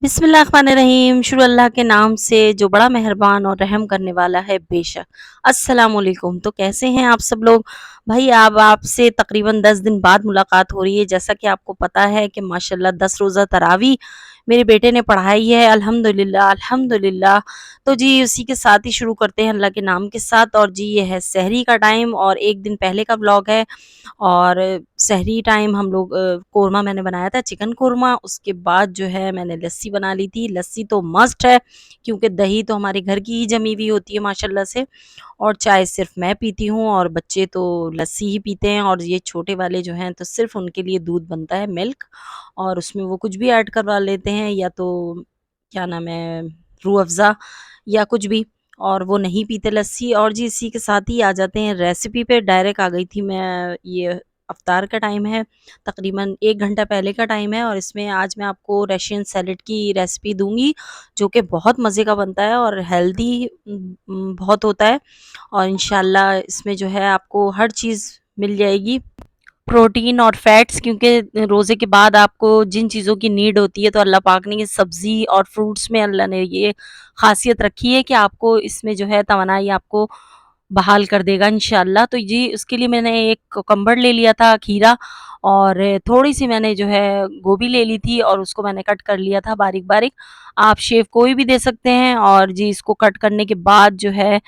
बिस्मिल्लाहिर्रहमानिर्रहीम। शुरू अल्लाह के नाम से जो बड़ा मेहरबान और रहम करने वाला है बेशक। अस्सलाम वालेकुम। तो कैसे हैं आप सब लोग? भाई अब आपसे तकरीबन 10 दिन बाद मुलाकात हो रही है। जैसा कि आपको पता है कि माशाल्लाह 10 रोज़ा तरावी मेरे बेटे ने पढ़ाई है, अल्हम्दुलिल्लाह अल्हम्दुलिल्लाह। तो जी उसी के साथ ही शुरू करते हैं अल्लाह के नाम के साथ। और जी ये है सहरी का टाइम और 1 दिन पहले का व्लॉग है। और सहरी टाइम हम लोग कोरमा मैंने बनाया था, चिकन कोरमा। उसके बाद जो है मैंने लस्सी बना ली थी। लस्सी तो मस्ट है क्योंकि दही तो हमारे घर की ही जमी हुई होती है माशाल्लाह से। और चाय सिर्फ मैं पीती हूँ और बच्चे तो लस्सी ही पीते हैं। और ये छोटे वाले जो हैं तो सिर्फ उनके लिए दूध बनता है, मिल्क। और उसमें वो कुछ भी ऐड करवा लेते हैं, या तो क्या नाम है, रूह अफ़ज़ा या कुछ भी। और वो नहीं पीते लस्सी। और जी इसी के साथ ही आ जाते हैं रेसिपी पे। डायरेक्ट आ गई थी मैं। ये अफ्तार का टाइम है, तकरीबन 1 घंटा पहले का टाइम है। और इसमें आज मैं आपको रशियन सैलेड की रेसिपी दूँगी, जो कि बहुत मज़े का बनता है और हेल्दी बहुत होता है। और इंशाल्लाह इसमें जो है आपको हर चीज़ मिल जाएगी, प्रोटीन और फैट्स। क्योंकि रोज़े के बाद आपको जिन चीज़ों की नीड होती है, तो अल्लाह पाक ने ये सब्ज़ी और फ्रूट्स में अल्लाह ने ये ख़ासियत रखी है कि आपको इसमें जो है तवानाई आपको बहाल कर देगा इंशाल्लाह। तो जी उसके लिए मैंने एक कुकम्बर ले लिया था, खीरा। और थोड़ी-सी मैंने जो है गोभी ले ली थी और उसको मैंने कट कर लिया था बारीक-बारीक। आप शेप कोई भी दे सकते हैं। और जी इसको कट करने के बाद जो है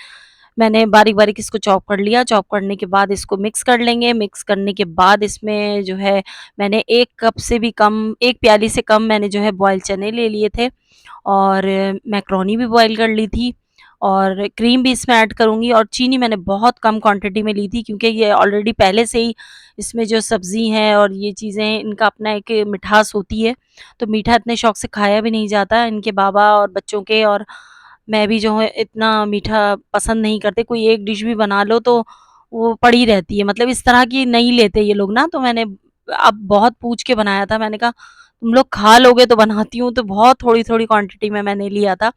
मैंने बारीक-बारीक इसको चॉप कर लिया। चॉप करने के बाद इसको मिक्स कर लेंगे। मिक्स करने के बाद इसमें जो है मैंने 1 कप से भी कम, 1 प्याली से कम मैंने जो है बॉयल चने ले लिए थे। और मैकरोनी भी बॉयल कर ली थी। और क्रीम भी इसमें ऐड करूँगी। और चीनी मैंने बहुत कम क्वांटिटी में ली थी क्योंकि ये ऑलरेडी पहले से ही इसमें जो सब्ज़ी है और ये चीज़ें हैं, इनका अपना एक मिठास होती है। तो मीठा इतने शौक से खाया भी नहीं जाता। इनके बाबा और बच्चों के और मैं भी जो है इतना मीठा पसंद नहीं करते। कोई एक डिश भी बना लो तो वो पड़ी रहती है, मतलब इस तरह की नहीं लेते ये लोग ना। तो मैंने अब बहुत पूछ के बनाया था। मैंने कहा तुम लोग खा लोगे तो बनाती हूँ। तो बहुत थोड़ी-थोड़ी क्वांटिटी में मैंने लिया था,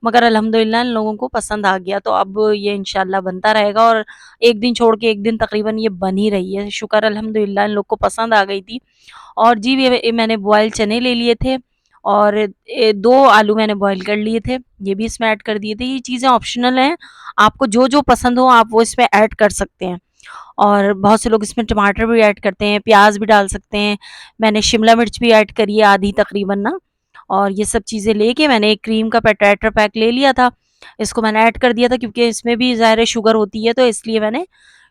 मगर अल्हम्दुलिल्लाह इन लोगों को पसंद आ गया। तो अब ये इंशाल्लाह बनता रहेगा। और 1 दिन छोड़ के 1 दिन तकरीबन ये बन ही रही है। शुक्र अल्हम्दुलिल्लाह इन लोग को पसंद आ गई थी। और जी ये मैंने बॉयल चने ले लिए थे। और 2 आलू मैंने बॉयल कर लिए थे, ये भी इसमें ऐड कर दिए थे। ये चीज़ें ऑप्शनल हैं, आपको जो-जो पसंद हो आप वो इसमें ऐड कर सकते हैं। और बहुत से लोग इसमें टमाटर भी ऐड करते हैं, प्याज़ भी डाल सकते हैं। मैंने शिमला मिर्च भी ऐड करी है आधी तकरीबन ना। और ये सब चीज़ें लेके मैंने एक क्रीम का टेट्रा पैक ले लिया था। इसको मैंने ऐड कर दिया था क्योंकि इसमें भी ज़ाहिर है शुगर होती है, तो इसलिए मैंने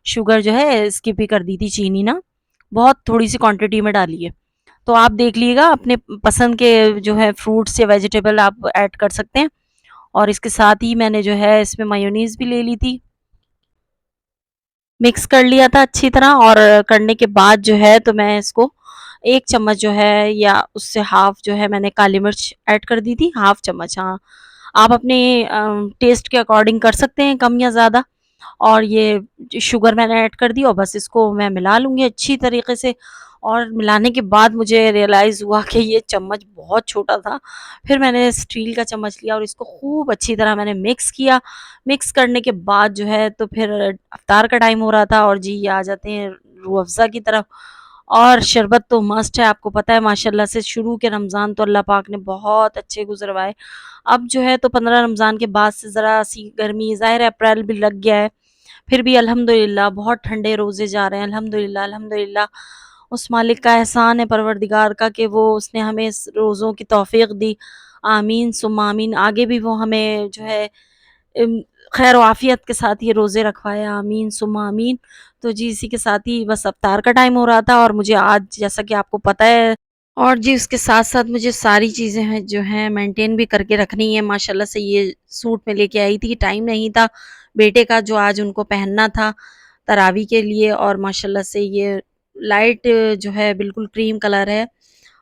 शुगर जो है स्किप ही कर दी थी, चीनी ना, बहुत थोड़ी-सी क्वांटिटी में डाली है। तो आप देख लीजिएगा, अपने पसंद के जो है फ्रूट्स या वेजिटेबल आप ऐड कर सकते हैं। और इसके साथ ही मैंने जो है इसमें मेयोनीज़ भी ले ली थी। मिक्स कर लिया था अच्छी तरह। और करने के बाद जो है तो मैं इसको 1 चम्मच जो है या उससे हाफ़ जो है मैंने काली मिर्च ऐड कर दी थी, हाफ़ चम्मच हाँ। आप अपने टेस्ट के अकॉर्डिंग कर सकते हैं कम या ज़्यादा। और ये शुगर मैंने ऐड कर दी और बस इसको मैं मिला लूँगी अच्छी तरीके से। और मिलाने के बाद मुझे रियलाइज़ हुआ कि ये चम्मच बहुत छोटा था। फिर मैंने स्टील का चम्मच लिया और इसको खूब अच्छी तरह मैंने मिक्स किया। मिक्स करने के बाद जो है तो फिर इफ्तार का टाइम हो रहा था। और जी ये आ जाते हैं रूह अफ़ज़ा की तरफ। और शरबत तो मस्ट है, आपको पता है माशाल्लाह से शुरू के रमज़ान तो अल्लाह पाक ने बहुत अच्छे गुज़रवाए। अब जो है तो 15 रमज़ान के बाद से ज़रा-सी गर्मी, ज़ाहिर है अप्रैल भी लग गया है, फिर भी अल्हम्दुलिल्लाह बहुत ठंडे रोज़े जा रहे हैं। अल्हम्दुलिल्लाह अल्हम्दुलिल्लाह, उस मालिक का एहसान है परवरदिगार का कि वो उसने हमें इस रोज़ों की तौफ़ीक दी। आमीन सुम्मा आमीन। आगे भी वो हमें जो है इम खैर और आफ़ियत के साथ ये रोज़े रखवाए, आमीन सुम्मा आमीन। तो जी इसी के साथ ही बस इफ्तार का टाइम हो रहा था। और मुझे आज जैसा कि आपको पता है, और जी उसके साथ-साथ मुझे सारी चीज़ें हैं जो हैं मेंटेन भी करके रखनी है। माशाल्लाह से ये सूट मैं लेके आई थी, टाइम नहीं था बेटे का जो आज उनको पहनना था तरावी के लिए। और माशाल्लाह से ये लाइट जो है बिल्कुल क्रीम कलर है।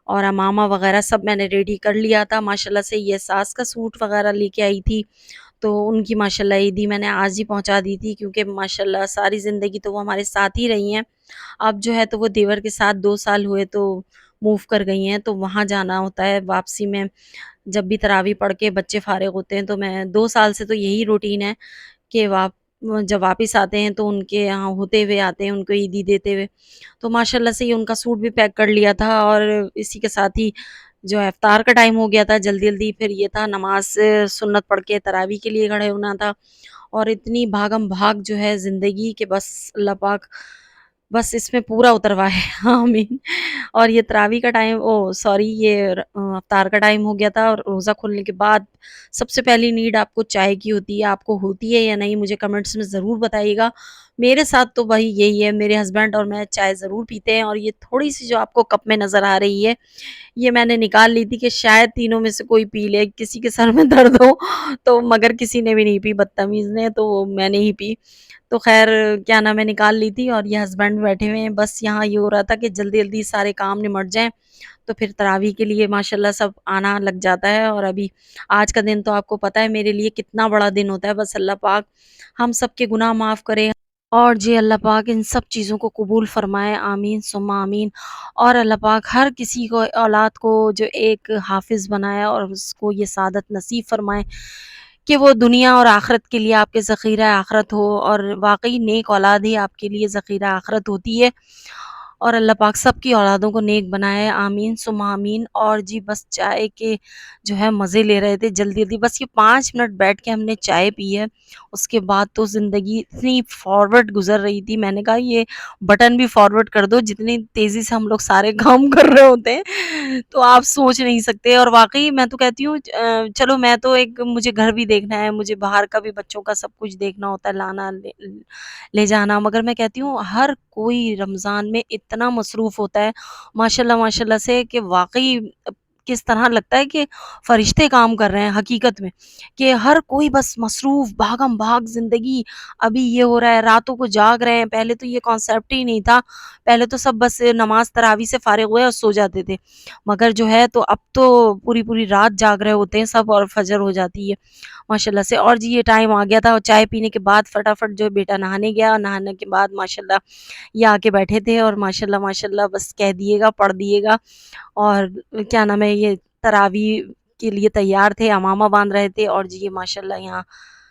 और अमामा वग़ैरह सब मैंने रेडी कर लिया था। माशाल्लाह से ये सास का सूट वग़ैरह लेके आई थी, तो उनकी माशाल्लाह ईदी मैंने आज ही पहुँचा दी थी क्योंकि माशाल्लाह सारी ज़िंदगी तो वो हमारे साथ ही रही हैं। अब जो है तो वो देवर के साथ 2 साल हुए तो मूव कर गई हैं, तो वहाँ जाना होता है वापसी में। जब भी तरावी पढ़ के बच्चे फ़ारिग होते हैं तो मैं 2 साल से तो यही रूटीन है कि जब वापिस आते हैं तो उनके यहाँ होते हुए आते हैं, उनको ईदी देते हुए। तो माशाल्लाह से ये उनका सूट भी पैक कर लिया था। और इसी के साथ ही जो इफ्तार का टाइम हो गया था जल्दी-जल्दी, फिर ये था नमाज़ सुन्नत पढ़ के तरावी के लिए खड़े होना था और इतनी भागम-भाग जो है ज़िंदगी के बस अल्लाह पाक बस इसमें पूरा उतरवाए आमीन। और ये तरावी का टाइम ओह सॉरी ये इफ्तार का टाइम हो गया था और रोज़ा खोलने के बाद सबसे पहली नीड आपको चाय की होती है, आपको होती है या नहीं मुझे कमेंट्स में ज़रूर बताइएगा। मेरे साथ तो भाई यही है, मेरे हस्बैंड और मैं चाय ज़रूर पीते हैं और ये थोड़ी-सी जो आपको कप में नज़र आ रही है, ये मैंने निकाल ली थी कि शायद तीनों में से कोई पी ले, किसी के सर में दर्द हो तो मगर किसी ने भी नहीं पी बदतमीज़ ने, तो मैंने ही पी। तो ख़ैर क्या नाम है निकाल ली थी और ये हस्बैंड बैठे हुए हैं, बस यहाँ ये हो रहा था कि जल्दी-जल्दी सारे काम निमट जाएँ, तो फिर तरावी के लिए माशाल्लाह सब आना लग जाता है और अभी आज का दिन तो आपको पता है मेरे लिए कितना बड़ा दिन होता है, बस अल्लाह पाक हम सबके गुनाह माफ़ करे और जी अल्लाह पाक इन सब चीज़ों को कबूल फ़रमाए, आमीन सुम्मा आमीन। और अल्लाह पाक हर किसी को औलाद को जो एक हाफ़िज़ बनाए और उसको ये सआदत नसीब फ़रमाए कि वो दुनिया और आखिरत के लिए आपके ज़ख़ीरा आखिरत हो और वाक़ई नेक औलाद ही आपके लिए ज़ख़ीरा आखिरत होती है। और अल्लाह पाक सबकी औलादों को नेक बनाए, आमीन सुम्मा आमीन। और जी बस चाय के जो है मज़े ले रहे थे जल्दी-जल्दी, बस ये 5 मिनट बैठ के हमने चाय पी है, उसके बाद तो ज़िंदगी इतनी फ़ॉरवर्ड गुज़र रही थी, मैंने कहा ये बटन भी फ़ॉरवर्ड कर दो, जितनी तेज़ी से हम लोग सारे काम कर रहे होते हैं, तो आप सोच नहीं सकते। और वाक़ई मैं तो कहती हूँ चलो मैं तो एक मुझे घर भी देखना है, मुझे बाहर का भी बच्चों का सब कुछ देखना होता है, लाना ले जाना, मगर मैं कहती हूँ हर कोई रमज़ान में इतना मसरूफ़ होता है, माशाल्लाह माशाल्लाह से कि वाक़ई किस तरह लगता है कि फ़रिश्ते काम कर रहे हैं हकीकत में, कि हर कोई बस मसरूफ़, भागम-भाग ज़िंदगी, अभी ये हो रहा है, रातों को जाग रहे हैं, पहले तो ये कॉन्सेप्ट ही नहीं था, पहले तो सब बस नमाज़ तरावी से फ़ारिग हुए और सो जाते थे। मगर जो है तो अब तो पूरी-पूरी रात जाग रहे होते हैं सब और फ़जर हो जाती है। माशाल्लाह से। और जी ये टाइम आ गया था और चाय पीने के बाद फटाफट जो है बेटा नहाने गया और नहाने के बाद माशाल्लाह ये आके बैठे थे और माशाल्लाह माशाल्लाह बस कह दिएगा, पढ़ दिएगा और क्या नाम है ये तरावी के लिए तैयार थे, अमामा बाँध रहे थे और जी ये माशाल्लाह यहाँ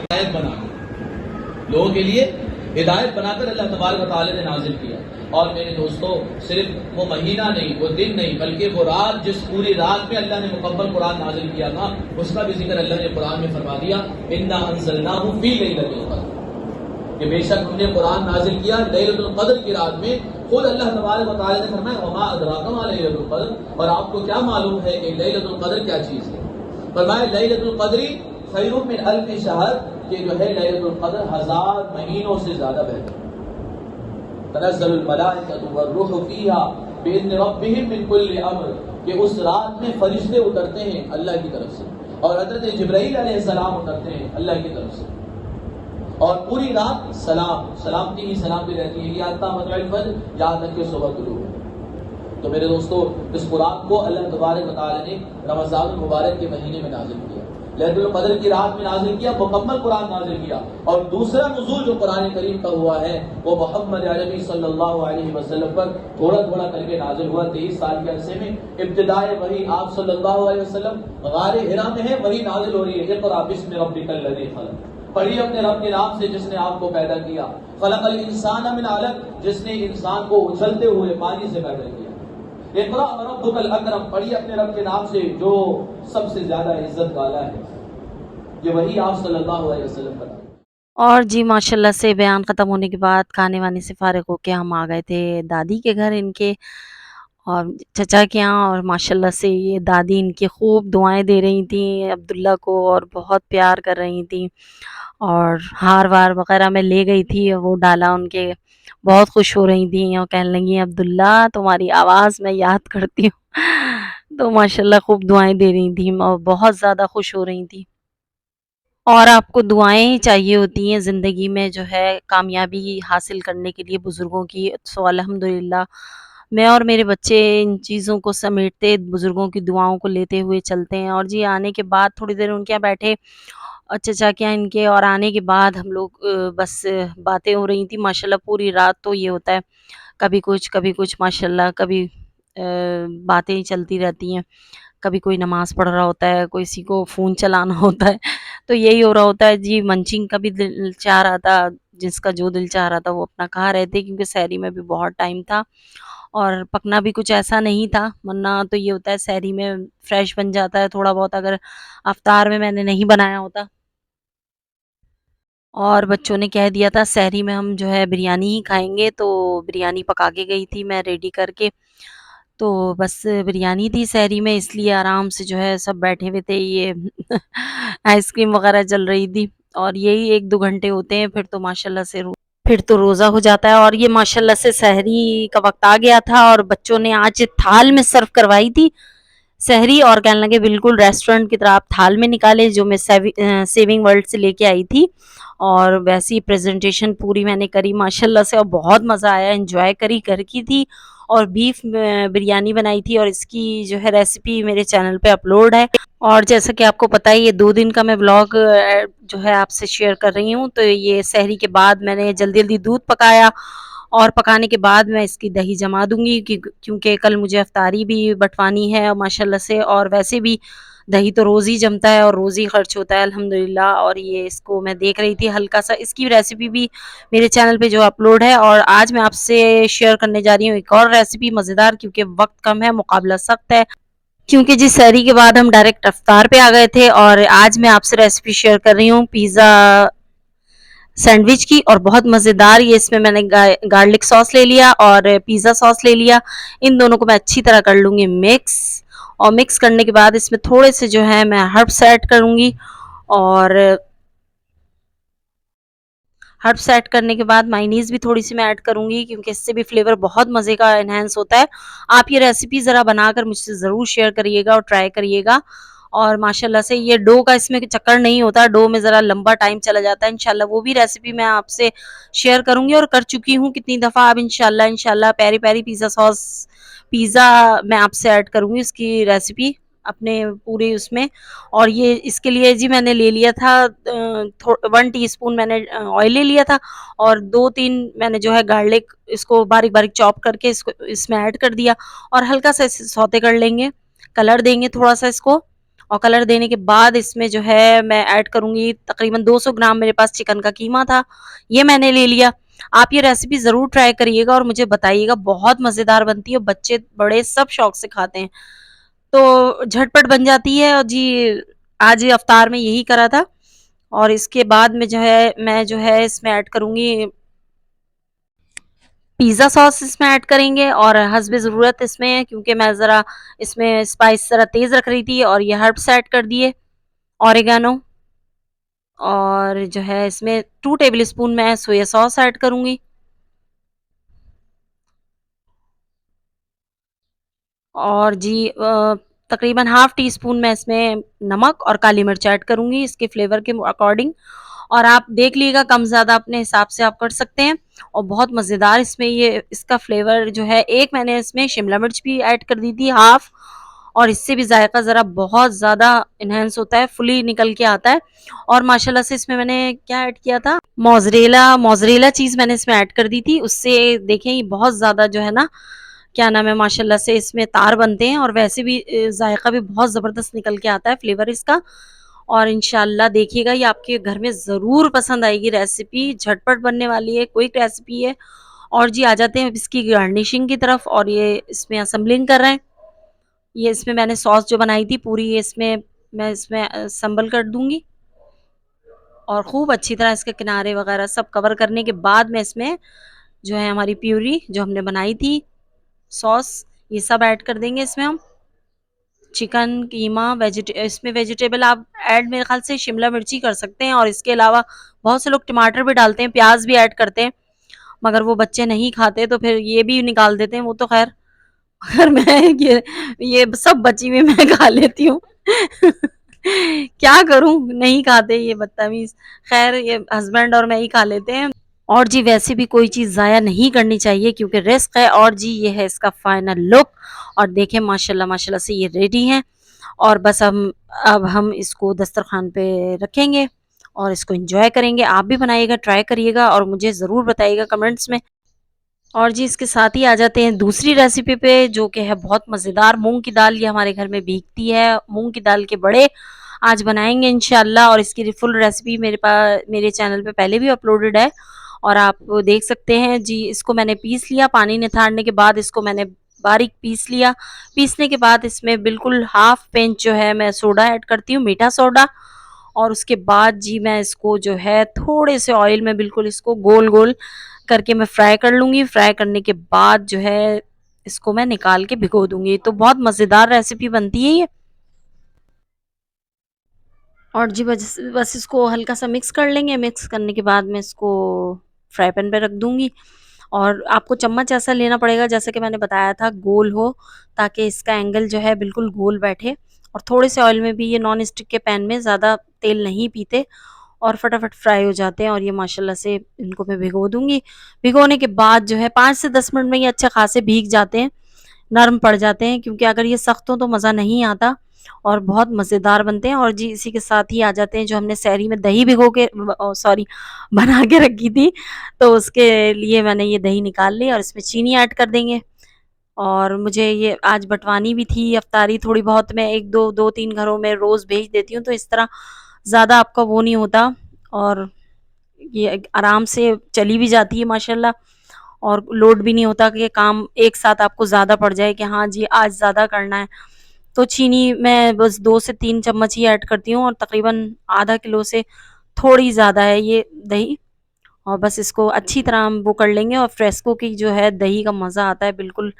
हिदायत बनाकर लोगों के लिए हिदायत बनाकर अल्लाह तबारक व तआला ने नाजिल किया। और मेरे दोस्तों सिर्फ वो महीना नहीं, वो दिन नहीं, बल्कि वो रात, जिस पूरी रात में अल्लाह ने मुकम्मल कुरान नाजिल किया था, उसका भी जिक्र अल्लाह ने कुरान में फरमा दिया, इन्ना अंज़लनाहु फी लैलतिल क़द्र, कि बेशक हमने कुरान नाजिल किया लैलतुल क़द्र की रात में। खुद अल्लाह तबारक व तआला ने फरमाया वमा अदराका मा लैलतुल क़द्र, और आपको क्या मालूम है कि लैलतुल क़द्र क्या चीज है। फरमाया लैलतुल क़द्री खैरुम मिन अल्फ़ि शहर, कि जो है लैलतुल क़द्र 1000 महीनों से ज्यादा बेहतर। तनज़्ज़लुल मलाइकतु वर्रूहु फ़ीहा बिइज़्नि रब्बिहिम मिन कुल्लि अम्र, कि उस रात में फरिश्ते उतरते हैं अल्लाह की तरफ से और हज़रत जिब्राईल अलैहिस्सलाम उतरते हैं अल्लाह की तरफ से, और पूरी रात सलामती ही सलामती रहती है या हत्ता मतलुल फज्र, यहाँ तक कि सुबह तुलू हो। तो मेरे दोस्तों इस कुरान को अल्लाह तबारक व तआला ने रमज़ानुल मुबारक के महीने में नाज़िल किया, लैलतुल क़द्र की रात में नाज़िल किया, मुकम्मल कुरान नाज़िल किया। और दूसरा नुज़ूल जो कुरान करीम का हुआ है वो मोहम्मद अरबी सल्लल्लाहु अलैहि वसल्लम पर थोड़ा थोड़ा करके नाज़िल हुआ। 23 साल के अरसे में इब्तिदाए वही आप सल्लल्लाहु अलैहि वसल्लम गारे हिरा में है, वही नाज़िल हो रही है, इक़रा बिस्मि रब्बिकल लज़ी खलक़, पढ़िए अपने रब के नाम से जिसने आपको पैदा किया, खलक़ल इंसान मिन अलक़, जिसने इंसान को उछलते हुए पानी से पैदा किया, इक़रा रब्बुकल अकरम, पढ़िए अपने रब के नाम से जो सबसे ज्यादा इज्जत वाला है। ये वही आप सल्लल्लाहु अलैहि वसल्लम बता। और जी माशाल्लाह से बयान ख़त्म होने के बाद खाने-वाने से फ़ारिग होके हम आ गए थे दादी के घर इनके और चचा के यहाँ और माशाल्लाह से ये दादी इनकी खूब दुआएँ दे रही थीं अब्दुल्ला को और बहुत प्यार कर रही थीं और हार-वार वग़ैरह मैं ले गई थी और वो डाला उनके, बहुत खुश हो रही थीं और कहने लगी अब्दुल्ला तुम्हारी आवाज़ मैं याद करती हूँ। तो माशाल्लाह खूब दुआएँ दे रही थीं और बहुत ज़्यादा खुश हो रही थीं। और आपको दुआएँ ही चाहिए होती हैं ज़िंदगी में जो है कामयाबी हासिल करने के लिए बुज़ुर्गों की। सो अल्हम्दुलिल्लाह मैं और मेरे बच्चे इन चीज़ों को समेटते बुज़ुर्गों की दुआओं को लेते हुए चलते हैं। और जी आने के बाद थोड़ी देर उनके यहाँ बैठे चचा के यहाँ इनके और आने के बाद हम लोग बस बातें हो रही थी माशाल्लाह पूरी रात तो ये होता है, कभी कुछ माशाल्लाह, कभी बातें ही चलती रहती हैं। कभी कोई नमाज़ पढ़ रहा होता है, किसी को फ़ोन चलाना होता है, तो यही हो रहा होता है जी। मंचिंग का भी दिल चाह रहा था, जिसका जो दिल चाह रहा था वो अपना खा रहे थे, क्योंकि सहरी में भी बहुत टाइम था और पकना भी कुछ ऐसा नहीं था, वरना तो ये होता है सहरी में फ्रेश बन जाता है थोड़ा बहुत, अगर अफ्तार में मैंने नहीं बनाया होता। और बच्चों ने कह दिया था सहरी में हम जो है बिरयानी ही खाएँगे, तो बिरयानी पका के गई थी मैं रेडी करके। तो बस बिरयानी थी सहरी में, इसलिए आराम से जो है सब बैठे हुए थे, ये आइसक्रीम वग़ैरह चल रही थी और यही 1-2 घंटे होते हैं, फिर तो माशाल्लाह से फिर तो रोज़ा हो जाता है। और ये माशाल्लाह से सहरी का वक़्त आ गया था और बच्चों ने आज थाल में सर्व करवाई थी सहरी, और कहने लगे बिल्कुल रेस्टोरेंट की तरह आप थाल में निकालें, जो मैं सेविंग वर्ल्ड से लेके आई थी। और वैसी प्रेज़ेंटेशन पूरी मैंने करी माशाल्लाह से और बहुत मज़ा आया, एन्जॉय करी, घर की थी और बीफ बिरयानी बनाई थी और इसकी जो है रेसिपी मेरे चैनल पे अपलोड है। और जैसा कि आपको पता है ये 2 दिन का मैं व्लॉग जो है आपसे शेयर कर रही हूँ, तो ये सहरी के बाद मैंने जल्दी-जल्दी दूध पकाया और पकाने के बाद मैं इसकी दही जमा दूँगी, क्योंकि कल मुझे इफ्तारी भी बँटवानी है माशाल्लाह से, और वैसे भी दही तो रोज़ ही जमता है और रोज़ ही खर्च होता है अल्हम्दुलिल्लाह। और ये इसको मैं देख रही थी हल्का-सा, इसकी रेसिपी भी मेरे चैनल पे जो अपलोड है। और आज मैं आपसे शेयर करने जा रही हूँ एक और रेसिपी मज़ेदार, क्योंकि वक़्त कम है, मुकाबला सख्त है। क्योंकि जी सहरी के बाद हम डायरेक्ट इफ्तार पे आ गए थे और आज मैं आपसे रेसिपी शेयर कर रही हूँ पिज़्ज़ा सैंडविच की, और बहुत मज़ेदार। ये इसमें मैंने गार्लिक सॉस ले लिया और पिज़्ज़ा सॉस ले लिया। इन दोनों को मैं अच्छी तरह कर लूँगी मिक्स, और मिक्स करने के बाद इसमें थोड़े से जो है मैं हर्ब्स ऐड करूँगी। और हर्ब्स ऐड करने के बाद मायोनीज़ भी थोड़ी-सी मैं ऐड करूँगी, क्योंकि इससे भी फ्लेवर बहुत मज़े का एनहांस होता है। आप ये रेसिपी ज़रा बनाकर मुझसे ज़रूर शेयर करिएगा और ट्राई करिएगा। और माशाल्लाह से ये डो का इसमें चक्कर नहीं होता, डो में ज़रा लंबा टाइम चला जाता है। इंशाल्लाह वो भी रेसिपी मैं आपसे शेयर करूँगी और कर चुकी हूँ कितनी दफ़ा। अब इंशाल्लाह पेरी-पेरी पिज़्ज़ा सॉस पिज़्ज़ा मैं आपसे ऐड करूँगी इसकी रेसिपी अपने पूरे उसमें। और ये इसके लिए जी मैंने ले लिया था 1 टीस्पून मैंने ऑयल ले लिया था और 2-3 मैंने जो है गार्लिक इसको बारीक-बारीक चॉप करके इसको इसमें ऐड कर दिया और हल्का-सा इसे सौते कर लेंगे, कलर देंगे थोड़ा-सा इसको। और कलर देने के बाद इसमें जो है मैं ऐड करूँगी तकरीबन 200 ग्राम मेरे पास चिकन का कीमा था, ये मैंने ले लिया। आप ये रेसिपी ज़रूर ट्राई करिएगा और मुझे बताइएगा, बहुत मज़ेदार बनती है, बच्चे बड़े सब शौक से खाते हैं। तो झटपट बन जाती है और जी आज इफ्तार में यही करा था। और इसके बाद में जो है मैं जो है इसमें ऐड करूँगी पिज़्ज़ा सॉस, इसमें ऐड करेंगे और हस्बे ज़रूरत इसमें, क्योंकि मैं ज़रा इसमें स्पाइस ज़रा तेज़ रख रही थी, और ये हर्ब्स ऐड कर दिए, ऑरिगैनो। और जो है इसमें 2 टेबलस्पून मैं सोया सॉस ऐड करूँगी। और जी तकरीबन हाफ़ टी स्पून मैं इसमें नमक और काली मिर्च ऐड करूँगी इसके फ्लेवर के अकॉर्डिंग। और आप देख लीजिएगा कम-ज़्यादा अपने हिसाब से आप कर सकते हैं। और बहुत मज़ेदार इसमें ये इसका फ्लेवर जो है, एक मैंने इसमें शिमला मिर्च भी ऐड कर दी थी हाफ़, और इससे भी जायका ज़रा बहुत ज़्यादा एनहांस होता है, फुली निकल के आता है। और माशाल्लाह से इसमें मैंने क्या ऐड किया था, मोज़रेला चीज़ मैंने इसमें ऐड कर दी थी, उससे देखें ये बहुत ज़्यादा जो है ना, क्या नाम है, माशाल्लाह से इसमें तार बनते हैं और वैसे भी जायका भी बहुत ज़बरदस्त निकल के आता है फ्लेवर इसका। और इंशाल्लाह देखिएगा ये आपके घर में ज़रूर पसंद आएगी रेसिपी, झटपट बनने वाली है, क्विक रेसिपी है। और जी आ जाते हैं अब इसकी गार्निशिंग की तरफ, और ये इसमें असेंबलिंग कर रहे हैं। ये इसमें मैंने सॉस जो बनाई थी पूरी, ये इसमें मैं इसमें असेंबल कर दूँगी और खूब अच्छी तरह इसके किनारे वगैरह सब कवर करने के बाद में इसमें जो है हमारी प्यूरी जो हमने बनाई थी, सॉस, ये सब ऐड कर देंगे इसमें हम। चिकन, कीमा, इसमें वेजिटेबल आप ऐड मेरे ख़्याल से शिमला मिर्ची कर सकते हैं, और इसके अलावा बहुत से लोग टमाटर भी डालते हैं, प्याज़ भी ऐड करते हैं, मगर वो बच्चे नहीं खाते तो फिर ये भी निकाल देते हैं, वो तो ख़ैर मगर मैं ये सब बची हुई मैं खा लेती हूँ। क्या करूँ? नहीं खाते ये बदतमीज़। ख़ैर ये हस्बैंड और मैं ही खा लेते हैं। और जी वैसे भी कोई चीज़ ज़ाया नहीं करनी चाहिए, क्योंकि रिस्क है। और जी ये है इसका फाइनल लुक, और देखें माशाल्लाह माशाल्लाह से ये रेडी हैं। और बस अब हम इसको दस्तरखान पे रखेंगे और इसको एंजॉय करेंगे। आप भी बनाइएगा, ट्राई करिएगा और मुझे ज़रूर बताइएगा कमेंट्स में। और जी इसके साथ ही आ जाते हैं दूसरी रेसिपी पे, जो कि है बहुत मज़ेदार मूँग की दाल। ये हमारे घर में भीगती है, मूँग की दाल के बड़े आज बनाएँगे इंशाअल्लाह। और इसकी फुल रेसिपी मेरे चैनल पे पहले भी अपलोडेड है और आप देख सकते हैं। जी इसको मैंने पीस लिया, पानी निथारने के बाद इसको मैंने बारीक पीस लिया। पीसने के बाद इसमें बिल्कुल हाफ़ पिंच जो है मैं सोडा ऐड करती हूँ, मीठा सोडा। और उसके बाद जी मैं इसको जो है थोड़े से ऑयल में बिल्कुल इसको गोल-गोल करके मैं फ्राई कर लूँगी। फ्राई करने के बाद जो है इसको मैं निकाल के भिगो दूँगी। तो बहुत मज़ेदार रेसिपी बनती है ये। और जी बस बस इसको हल्का-सा मिक्स कर लेंगे। मिक्स करने के बाद मैं इसको फ्राई पैन पे रख दूँगी। और आपको चम्मच ऐसा लेना पड़ेगा जैसे कि मैंने बताया था, गोल हो, ताकि इसका एंगल जो है बिल्कुल गोल बैठे। और थोड़े से ऑयल में भी, ये नॉन स्टिक के पैन में ज़्यादा तेल नहीं पीते और फटाफट फ्राई हो जाते हैं। और ये माशाल्लाह से इनको मैं भिगो दूँगी। भिगोने के बाद जो है 5 से 10 मिनट में ये अच्छे खासे भीग जाते हैं, नरम पड़ जाते हैं, क्योंकि अगर ये सख्त हों तो मज़ा नहीं आता और बहुत मज़ेदार बनते हैं। और जी इसी के साथ ही आ जाते हैं जो हमने सहरी में दही भिगो के सॉरी बना के रखी थी, तो उसके लिए मैंने ये दही निकाल ली और इसमें चीनी ऐड कर देंगे। और मुझे ये आज बँटवानी भी थी इफ्तारी थोड़ी बहुत, मैं 1-2 2-3 घरों में रोज़ भेज देती हूँ, तो इस तरह ज़्यादा आपका वो नहीं होता। और ये आराम से चली भी जाती है माशाल्लाह। और लोड भी नहीं होता कि ये काम एक साथ आपको ज़्यादा पड़ जाए कि हाँ जी, आज ज़्यादा करना है। तो चीनी मैं बस 2 से 3 चम्मच ही ऐड करती हूँ और तकरीबन आधा किलो से थोड़ी ज़्यादा है ये दही। और बस इसको अच्छी तरह हम वो कर लेंगे। और फ्रेस्को की जो है दही का मज़ा आता है बिल्कुल।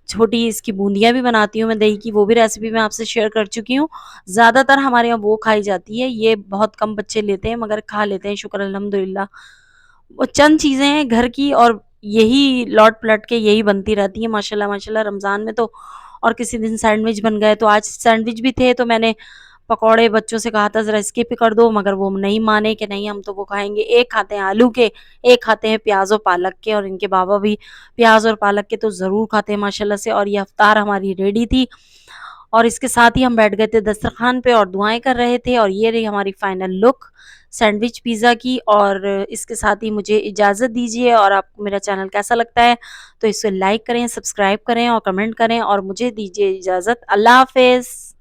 छोटी इसकी बूंदियाँ भी बनाती हूँ मैं दही की, वो भी रेसिपी मैं आपसे शेयर कर चुकी हूँ। ज़्यादातर हमारे यहाँ वो खाई जाती है, ये बहुत कम बच्चे लेते हैं मगर खा लेते हैं, शुक्र अल्हम्दुलिल्लाह। वो चंद चीज़ें हैं घर की और यही लौट-पलट के यही बनती रहती हैं माशाल्लाह माशाल्लाह। रमज़ान में तो और किसी दिन सैंडविच बन गए, तो आज सैंडविच भी थे, तो मैंने पकौड़े बच्चों से कहा था ज़रा स्किप कर दो, मगर वो नहीं माने कि नहीं हम तो वो खाएँगे। एक खाते हैं आलू के, एक खाते हैं प्याज़ और पालक के, और इनके बाबा भी प्याज़ और पालक के तो ज़रूर खाते हैं माशाल्लाह से। और ये इफ्तार हमारी रेडी थी और इसके साथ ही हम बैठ गए थे दस्तरखान पे और दुआएँ कर रहे थे। और ये रही हमारी फाइनल लुक सैंडविच पिज़्ज़ा की। और इसके साथ ही मुझे इजाज़त दीजिए। और आपको मेरा चैनल कैसा लगता है तो इसे लाइक करें, सब्सक्राइब करें और कमेंट करें और मुझे दीजिए इजाज़त। अल्लाह हाफ़िज़।